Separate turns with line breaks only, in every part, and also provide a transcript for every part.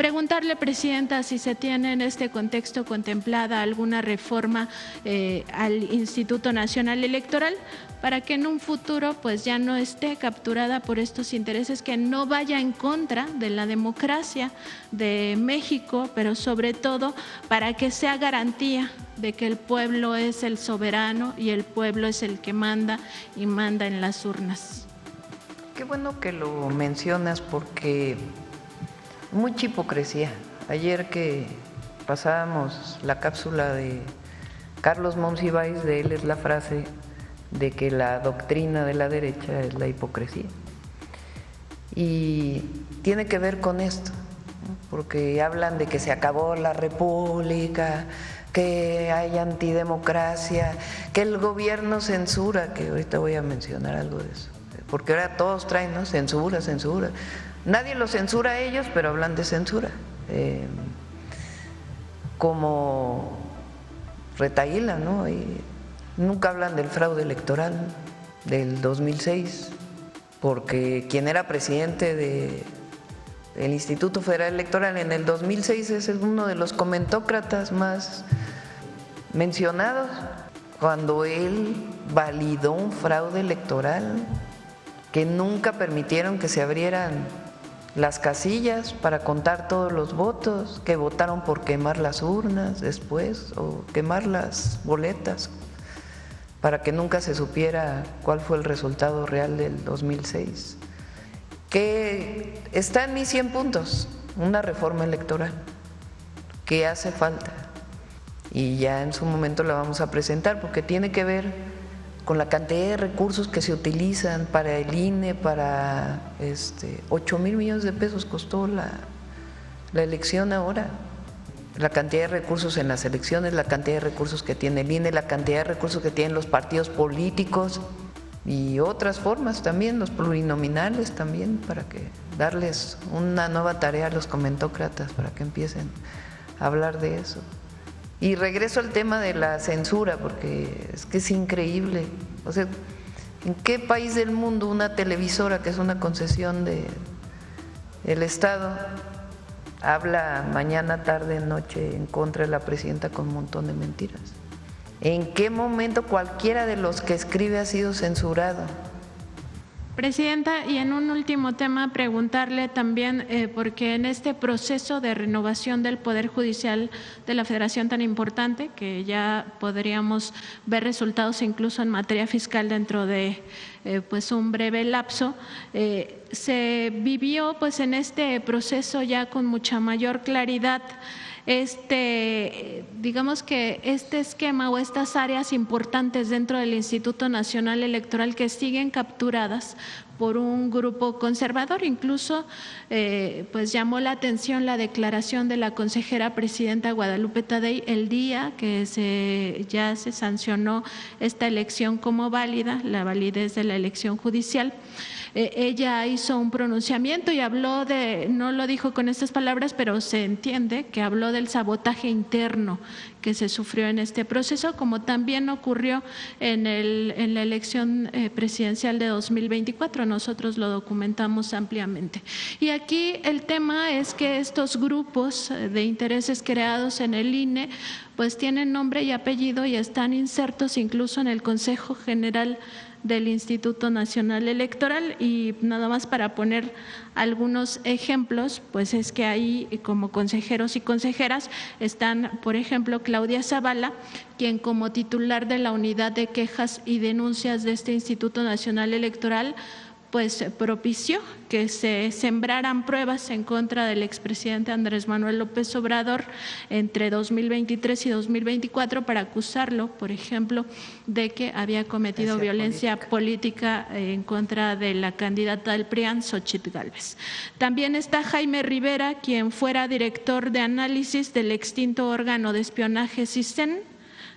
Preguntarle, Presidenta, si se tiene en este contexto contemplada alguna reforma al Instituto Nacional Electoral para que en un futuro pues ya no esté capturada por estos intereses, que no vaya en contra de la democracia de México, pero sobre todo para que sea garantía de que el pueblo es el soberano y el pueblo es el que manda y manda en las urnas.
Qué bueno que lo mencionas porque mucha hipocresía. Ayer que pasábamos la cápsula de Carlos Monsiváis, de él es la frase de que la doctrina de la derecha es la hipocresía. Y tiene que ver con esto, ¿no? Porque hablan de que se acabó la república, que hay antidemocracia, que el gobierno censura, que ahorita voy a mencionar algo de eso, porque ahora todos traen, ¿no? Censura, censura. Nadie los censura a ellos, pero hablan de censura. Como retahíla, ¿no? Y nunca hablan del fraude electoral del 2006, porque quien era presidente del Instituto Federal Electoral en el 2006 es uno de los comentócratas más mencionados, cuando él validó un fraude electoral, que nunca permitieron que se abrieran las casillas para contar todos los votos, que votaron por quemar las urnas después o quemar las boletas para que nunca se supiera cuál fue el resultado real del 2006. Que está en mis 100 puntos, una reforma electoral que hace falta y ya en su momento la vamos a presentar, porque tiene que ver con la cantidad de recursos que se utilizan para el INE, para 8,000 millones de pesos costó la elección ahora, la cantidad de recursos en las elecciones, la cantidad de recursos que tiene el INE, la cantidad de recursos que tienen los partidos políticos y otras formas también, los plurinominales también, para que darles una nueva tarea a los comentócratas para que empiecen a hablar de eso. Y regreso al tema de la censura, porque es que es increíble. O sea, ¿en qué país del mundo una televisora, que es una concesión del Estado, habla mañana, tarde, noche en contra de la presidenta con un montón de mentiras? ¿En qué momento cualquiera de los que escribe ha sido censurado?
Presidenta, y en un último tema preguntarle también, porque en este proceso de renovación del Poder Judicial de la Federación tan importante, que ya podríamos ver resultados incluso en materia fiscal dentro de pues un breve lapso, se vivió pues en este proceso ya con mucha mayor claridad digamos que este esquema o estas áreas importantes dentro del Instituto Nacional Electoral que siguen capturadas por un grupo conservador. Incluso pues llamó la atención la declaración de la consejera presidenta Guadalupe Tadei el día que ya se sancionó esta elección como válida, la validez de la elección judicial. Ella hizo un pronunciamiento y habló no lo dijo con estas palabras, pero se entiende que habló del sabotaje interno que se sufrió en este proceso, como también ocurrió en la elección presidencial de 2024. Nosotros lo documentamos ampliamente. Y aquí el tema es que estos grupos de intereses creados en el INE pues tienen nombre y apellido y están insertos incluso en el Consejo General del Instituto Nacional Electoral. Y nada más para poner algunos ejemplos, pues es que ahí como consejeros y consejeras están, por ejemplo, Claudia Zavala, quien como titular de la Unidad de Quejas y Denuncias de este Instituto Nacional Electoral pues propició que se sembraran pruebas en contra del expresidente Andrés Manuel López Obrador entre 2023 y 2024 para acusarlo, por ejemplo, de que había cometido violencia política en contra de la candidata del PRIAN, Xochitl Gálvez. También está Jaime Rivera, quien fuera director de análisis del extinto órgano de espionaje CISEN,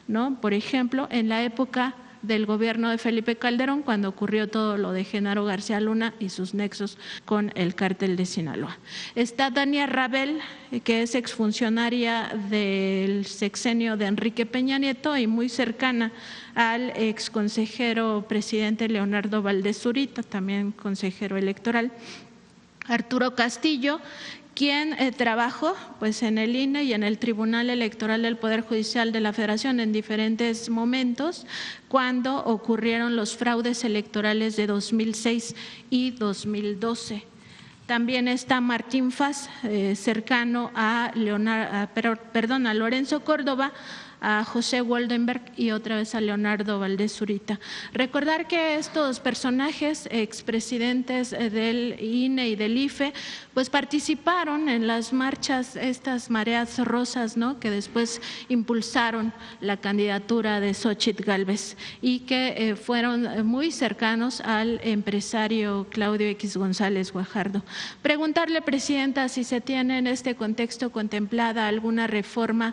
¿no? Por ejemplo, en la época del gobierno de Felipe Calderón, cuando ocurrió todo lo de Genaro García Luna y sus nexos con el cártel de Sinaloa. Está Dania Rabel, que es exfuncionaria del sexenio de Enrique Peña Nieto y muy cercana al exconsejero presidente Leonardo Valdés Zurita, también consejero electoral. Arturo Castillo, quien trabajó pues en el INE y en el Tribunal Electoral del Poder Judicial de la Federación en diferentes momentos cuando ocurrieron los fraudes electorales de 2006 y 2012. También está Martín Faz, cercano a Lorenzo Córdoba, a José Woldenberg y otra vez a Leonardo Valdés Zurita. Recordar que estos personajes, expresidentes del INE y del IFE, pues participaron en las marchas, estas mareas rosas, ¿no?, que después impulsaron la candidatura de Xóchitl Gálvez y que fueron muy cercanos al empresario Claudio X González Guajardo. Preguntarle, Presidenta, si se tiene en este contexto contemplada alguna reforma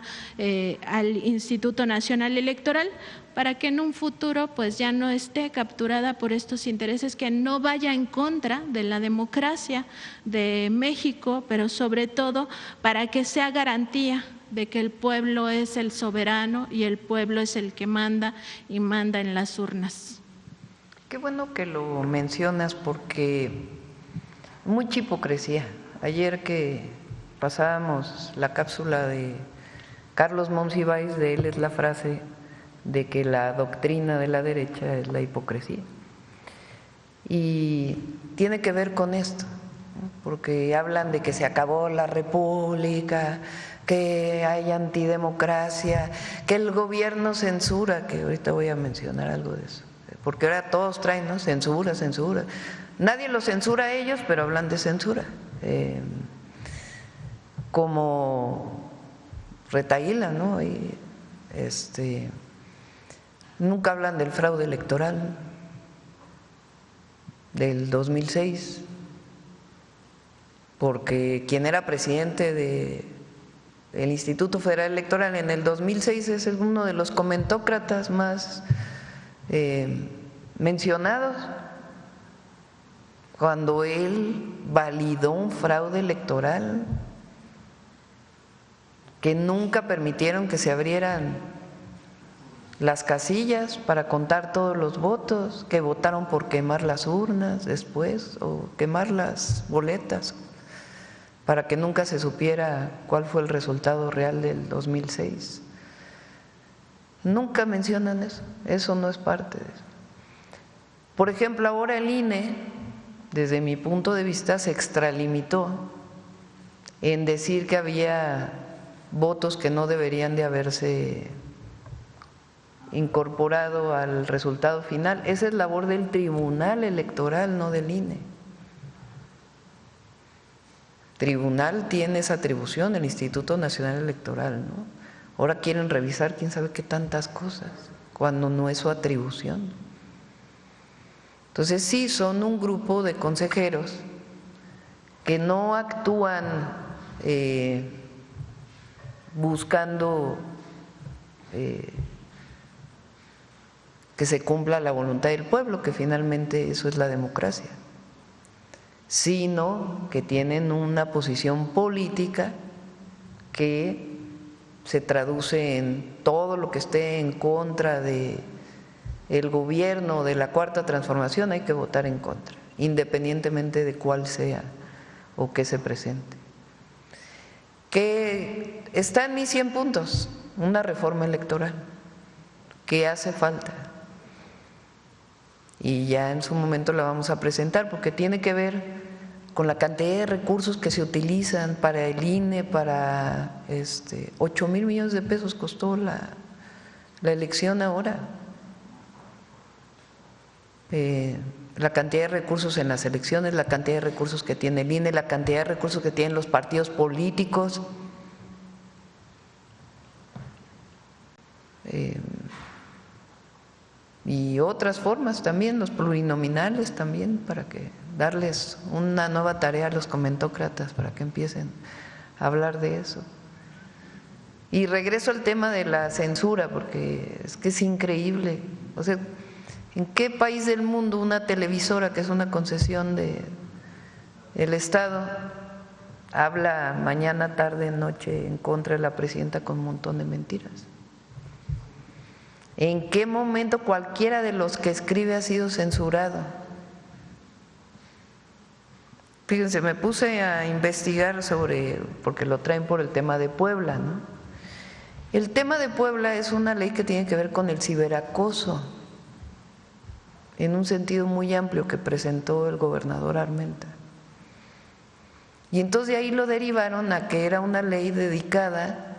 al Instituto Nacional Electoral para que en un futuro pues ya no esté capturada por estos intereses, que no vaya en contra de la democracia de México, pero sobre todo para que sea garantía de que el pueblo es el soberano y el pueblo es el que manda y manda en las urnas.
Qué bueno que lo mencionas porque mucha hipocresía. Ayer que pasábamos la cápsula de Carlos Monsiváis, de él es la frase de que la doctrina de la derecha es la hipocresía. Y tiene que ver con esto, ¿no?, porque hablan de que se acabó la república, que hay antidemocracia, que el gobierno censura, que ahorita voy a mencionar algo de eso, porque ahora todos traen, ¿no?, censura, censura. Nadie los censura a ellos, pero hablan de censura. Como retaíla, ¿no? Y nunca hablan del fraude electoral del 2006, porque quien era presidente del Instituto Federal Electoral en el 2006 es uno de los comentócratas más mencionados, cuando él validó un fraude electoral que nunca permitieron que se abrieran las casillas para contar todos los votos, que votaron por quemar las urnas después o quemar las boletas para que nunca se supiera cuál fue el resultado real del 2006. Nunca mencionan eso, eso no es parte de eso. Por ejemplo, ahora el INE, desde mi punto de vista, se extralimitó en decir que había votos que no deberían de haberse incorporado al resultado final. Esa es labor del Tribunal Electoral, no del INE. El tribunal tiene esa atribución, el Instituto Nacional Electoral, ¿no? Ahora quieren revisar quién sabe qué tantas cosas, cuando no es su atribución. Entonces sí, son un grupo de consejeros que no actúan buscando que se cumpla la voluntad del pueblo, que finalmente eso es la democracia, sino que tienen una posición política que se traduce en todo lo que esté en contra de el gobierno de la Cuarta Transformación. Hay que votar en contra, independientemente de cuál sea o qué se presente. Que está en mis 100 puntos, una reforma electoral que hace falta y ya en su momento la vamos a presentar, porque tiene que ver con la cantidad de recursos que se utilizan para el INE, para 8,000 millones de pesos costó la elección ahora. La cantidad de recursos en las elecciones, la cantidad de recursos que tiene el INE, la cantidad de recursos que tienen los partidos políticos, y otras formas también, los plurinominales también, para que darles una nueva tarea a los comentócratas para que empiecen a hablar de eso. Y regreso al tema de la censura, porque es que es increíble. O sea, ¿en qué país del mundo una televisora, que es una concesión del Estado, habla mañana, tarde, noche en contra de la presidenta con un montón de mentiras? ¿En qué momento cualquiera de los que escribe ha sido censurado? Fíjense, me puse a investigar porque lo traen por el tema de Puebla, ¿no? El tema de Puebla es una ley que tiene que ver con el ciberacoso, en un sentido muy amplio que presentó el gobernador Armenta. Y entonces de ahí lo derivaron a que era una ley dedicada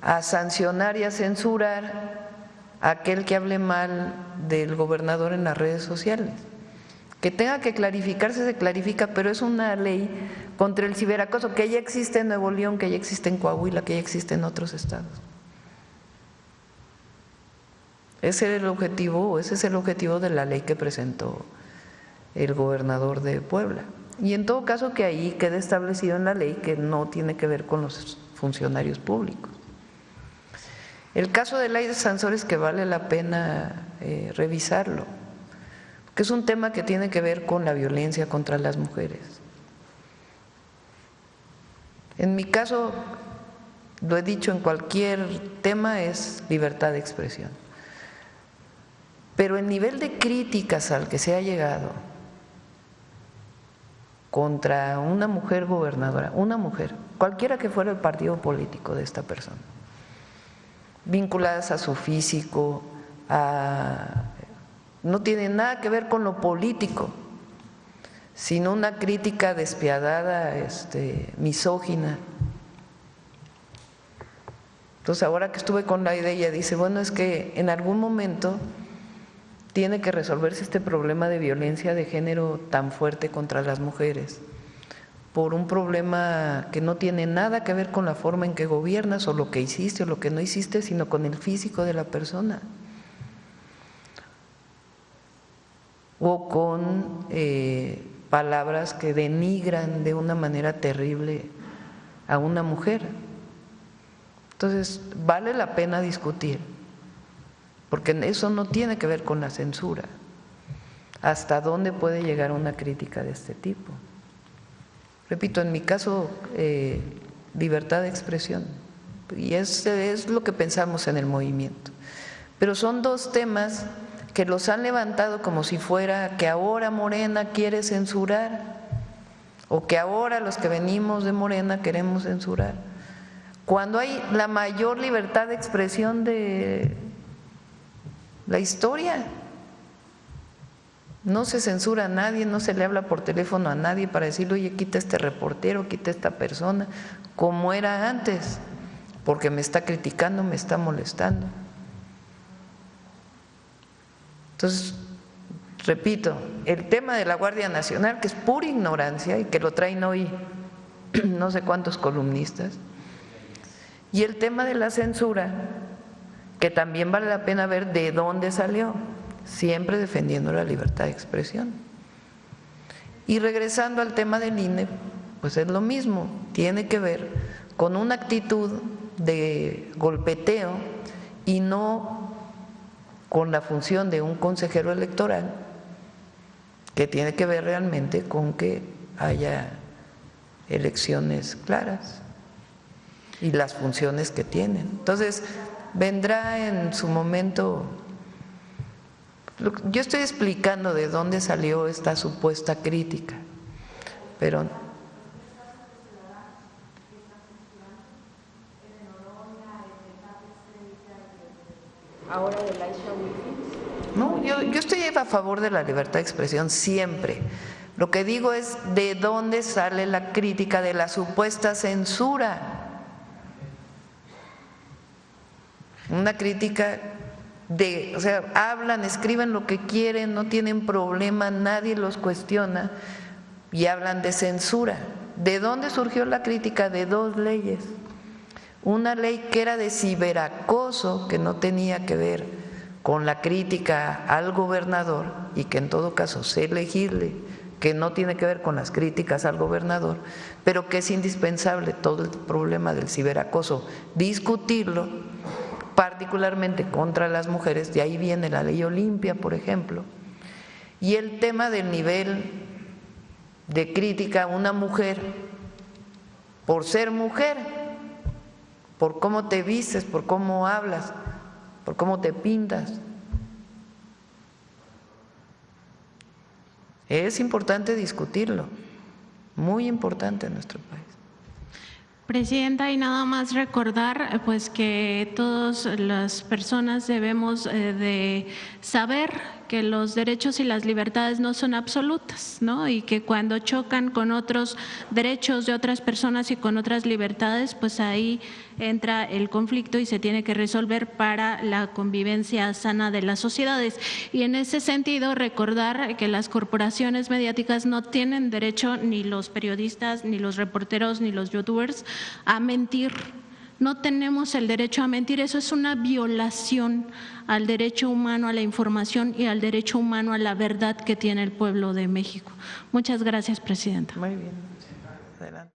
a sancionar y a censurar a aquel que hable mal del gobernador en las redes sociales. Que tenga que clarificarse, se clarifica, pero es una ley contra el ciberacoso que ya existe en Nuevo León, que ya existe en Coahuila, que ya existe en otros estados. Ese era el objetivo, o ese es el objetivo de la ley que presentó el gobernador de Puebla. Y en todo caso que ahí quede establecido en la ley que no tiene que ver con los funcionarios públicos. El caso de Laida Sansores que vale la pena revisarlo, que es un tema que tiene que ver con la violencia contra las mujeres. En mi caso, lo he dicho en cualquier tema, es libertad de expresión. Pero el nivel de críticas al que se ha llegado contra una mujer gobernadora, una mujer, cualquiera que fuera el partido político de esta persona, vinculadas a su físico, no tiene nada que ver con lo político, sino una crítica despiadada, misógina. Entonces ahora que estuve con la idea, dice, bueno, es que en algún momento tiene que resolverse este problema de violencia de género tan fuerte contra las mujeres, por un problema que no tiene nada que ver con la forma en que gobiernas o lo que hiciste o lo que no hiciste, sino con el físico de la persona. O con palabras que denigran de una manera terrible a una mujer. Entonces, vale la pena discutir, porque eso no tiene que ver con la censura. ¿Hasta dónde puede llegar una crítica de este tipo? Repito, en mi caso, libertad de expresión, y es lo que pensamos en el movimiento. Pero son dos temas que los han levantado como si fuera que ahora Morena quiere censurar o que ahora los que venimos de Morena queremos censurar, cuando hay la mayor libertad de expresión de la historia. No se censura a nadie, no se le habla por teléfono a nadie para decirle, oye, quita este reportero, quita esta persona, como era antes, porque me está criticando, me está molestando. Entonces, repito, el tema de la Guardia Nacional, que es pura ignorancia y que lo traen hoy no sé cuántos columnistas, y el tema de la censura, que también vale la pena ver de dónde salió, siempre defendiendo la libertad de expresión. Y regresando al tema del INE, pues es lo mismo, tiene que ver con una actitud de golpeteo y no con la función de un consejero electoral, que tiene que ver realmente con que haya elecciones claras y las funciones que tienen. Entonces, vendrá en su momento. Yo estoy explicando de dónde salió esta supuesta crítica, pero
ahora de Laisha Williams.
No, yo estoy a favor de la libertad de expresión siempre. Lo que digo es de dónde sale la crítica de la supuesta censura. Una crítica o sea, hablan, escriben lo que quieren, no tienen problema, nadie los cuestiona y hablan de censura. ¿De dónde surgió la crítica? De dos leyes. Una ley que era de ciberacoso, que no tenía que ver con la crítica al gobernador y que en todo caso sé elegirle, que no tiene que ver con las críticas al gobernador, pero que es indispensable todo el problema del ciberacoso, discutirlo, particularmente contra las mujeres, de ahí viene la ley Olimpia, por ejemplo, y el tema del nivel de crítica a una mujer por ser mujer, por cómo te vistes, por cómo hablas, por cómo te pintas. Es importante discutirlo, muy importante en nuestro país.
Presidenta, y nada más recordar pues que todas las personas debemos de saber que los derechos y las libertades no son absolutas, ¿no? Y que cuando chocan con otros derechos de otras personas y con otras libertades, pues ahí entra el conflicto y se tiene que resolver para la convivencia sana de las sociedades. Y en ese sentido, recordar que las corporaciones mediáticas no tienen derecho, ni los periodistas, ni los reporteros, ni los youtubers, a mentir. No tenemos el derecho a mentir, eso es una violación al derecho humano a la información y al derecho humano a la verdad que tiene el pueblo de México. Muchas gracias, presidenta.
Muy bien. Adelante.